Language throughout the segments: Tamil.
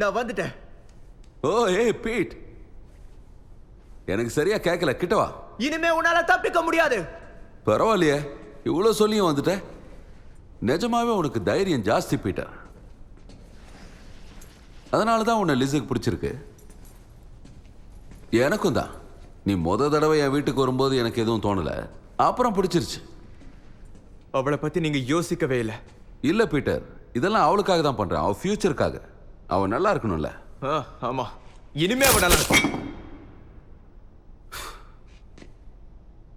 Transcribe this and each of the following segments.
நான் வந்துட்டேன். ஓ ஏய் பீட், எனக்கு சரியா கேட்கல, கிட்டவா. இனிமே உன்னால தப்பிக்க முடியாது. பரவாயில்லையே, இவ்வளவு சொல்லியும் வந்துட்ட. நிஜமாவே உனக்கு தைரியம் ஜாஸ்தி பீட்டர். அதனாலதான் உன்னை லிஸுக்கு பிடிச்சிருக்கு. எனக்கும் தான். நீ தடவை என் வீட்டுக்கு வரும்போது எனக்கு எதுவும் தோணல, அப்புறம் பிடிச்சிருச்சு. அவளை பத்தி நீங்க யோசிக்கவே இல்லை. இல்ல பீட்டர், இதெல்லாம் அவளுக்காக தான் பண்றேன், அவ ஃபியூச்சருக்காக. அவ நல்லா இருக்கணும்ல. ஆமா, இனிமே அவ நல்லா இருக்கும்.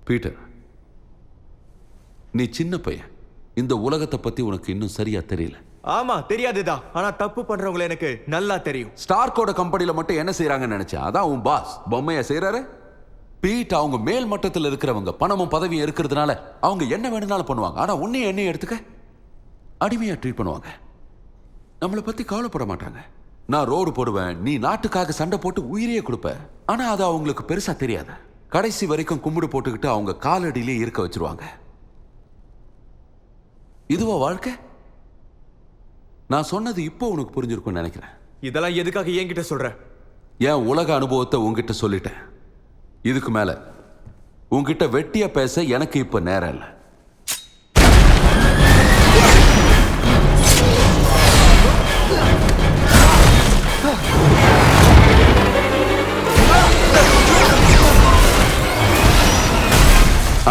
பீட்டர், நீ சின்ன பையன், இந்த உலகத்தை பத்தி உனக்கு இன்னும் சரியா தெரியல. ஆமா தெரியாதுதான், ஆனா தப்பு பண்றவங்களை எனக்கு நல்லா தெரியும். ஸ்டார்கோட கம்பெனில மட்டும் என்ன செய்யறாங்கன்னு நினைச்சேன். அதான் உன் பாஸ் பொம்மையா செய்யறாரு. பீட், அவங்க மேல் மட்டத்தில் இருக்கிறவங்க பணமும் பதவியும் இருக்கிறதுனால அவங்க என்ன வேணும்னாலும் பண்ணுவாங்க. ஆனா உன்னையும் என்னையும் எடுத்துக்க அடிமையா ட்ரீட் பண்ணுவாங்க. நம்மளை பத்தி கவலைப்பட மாட்டாங்க. நான் ரோடு போடுவேன், நீ நாட்டுக்காக சண்டை போட்டு உயிரையே கொடுப்ப. ஆனா அது அவங்களுக்கு பெருசா தெரியாது. கடைசி வரைக்கும் கும்பிடு போட்டுக்கிட்டு அவங்க காலடியிலே இருக்க வச்சிருவாங்க. இதுவா வாழ்க்கை? நான் சொன்னது இப்போ உனக்கு புரிஞ்சிருக்கும்னு நினைக்கிறேன். இதெல்லாம் எதுக்காக என்கிட்ட சொல்ற? என் உலக அனுபவத்தை உன்கிட்ட சொல்லிட்டேன். இதுக்கு மேல உன்கிட்ட வெட்டியா பேச எனக்கு இப்ப நேரம் இல்லை.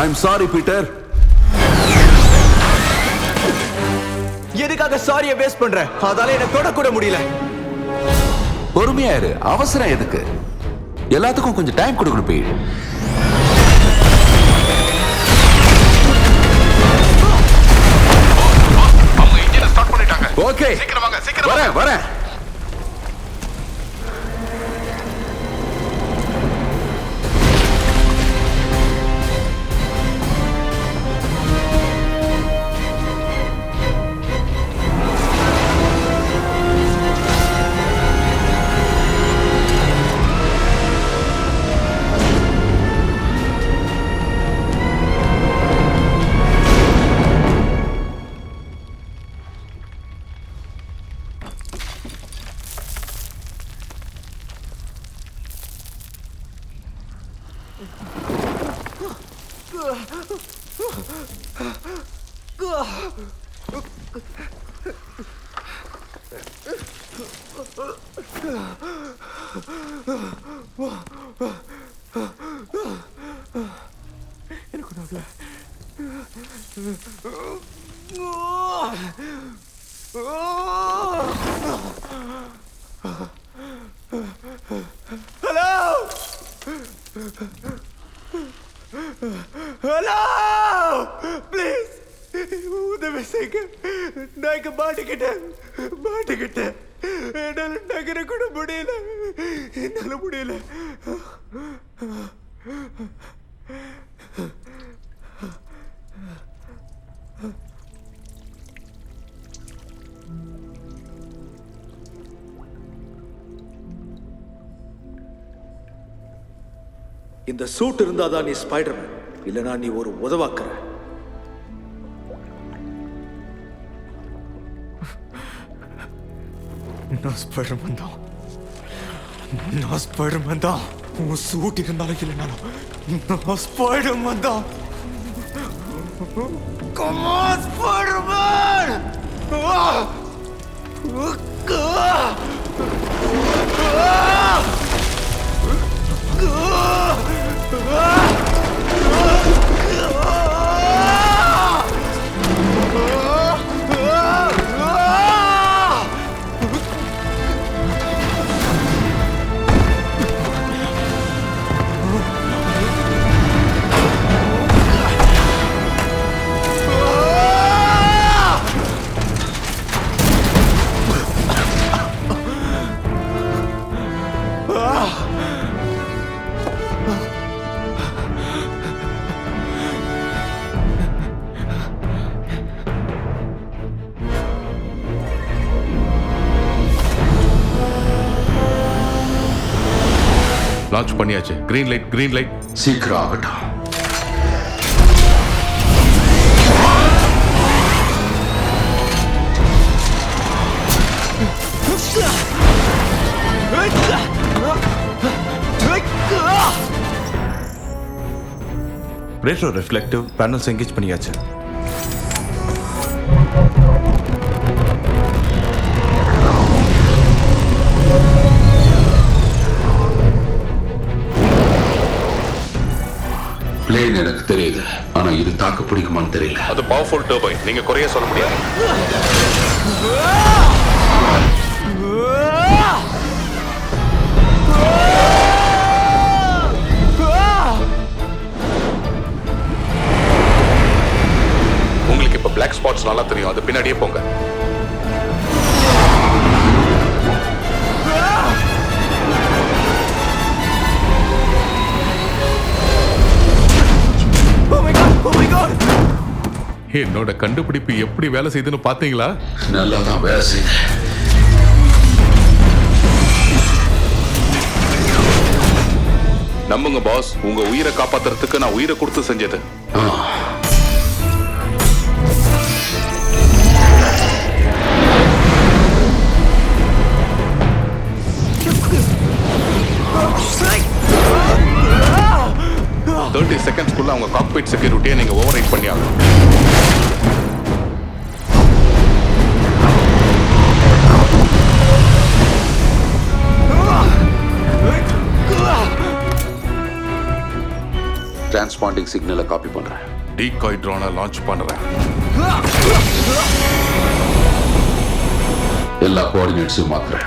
I'm sorry Peter. எதுக்காக சாரிய வேஸ்ட் பண்ற? அதால என்ன தொடக்கூட முடியல. பொறுமையா இரு, அவசரம் எதுக்கு? எல்லாத்துக்கும் கொஞ்சம் டைம் கொடுக்கணும். பீட், அவங்க இன்ஜினை ஸ்டார்ட் பண்ணிட்டாங்க. ஓகே, சீக்கிரம் வாங்க, சீக்கிரம் வரேன். ஹலோ ப்ளீஸ் உதவி செய்யுங்க. நான் இங்க மாட்டிக்கிட்டேன். என்னால நகர கூட முடியல. இந்த சூட் இருந்தாதான் நீ ஸ்பைடர்மேன், இல்லனா நீ ஒரு உதவாக்கற. நான் ஸ்பைடர்மேன் தான். உன் சூட் இருந்தாலும் இல்லைனாலும் நான் ஸ்பைடர்மேன் தான். Come on, Spider-Man! லான்ச் பண்ணியாச்சு. Green light. சீக்கிரம் ஆகட்டும். ரேட்ரோ ரிஃப்ளெக்டிவ் பேனல்ஸ் எங்கேஜ் பண்ணியாச்சு. பிளேன் எனக்கு தெரியுது, ஆனா இது தாக்கு பிடிக்குமான்னு தெரியல. அது பவர்ஃபுல் டர்பைன், நீங்க குறைய சொல்ல முடியாது. உங்களுக்கு இப்ப பிளாக் ஸ்பாட்ஸ் நல்லா தெரியும், அது பின்னாடியே போங்க. என்னோட கண்டுபிடிப்பு எப்படி வேலை செய்யுதுன்னு பாத்தீங்களா? நல்லா தான் வேலை செய்யுது. நம்புங்க பாஸ், உங்க உயிரை காப்பாத்துறதுக்கு நான் உயிரை கொடுத்து செஞ்சது. செகண்ட்ஸ்க்குள்ள அவங்க காக்பிட் செக்யூரிட்டியை நீங்க ஓவர் ரைட் பண்ணி ஆகணும். டிரான்ஸ்பாண்டிங் சிக்னலை காப்பி பண்றேன். டீகாய் ட்ரோனை லான்ச் பண்றேன். எல்லா கோஆர்டினேட்ஸையும் மாத்துறேன்.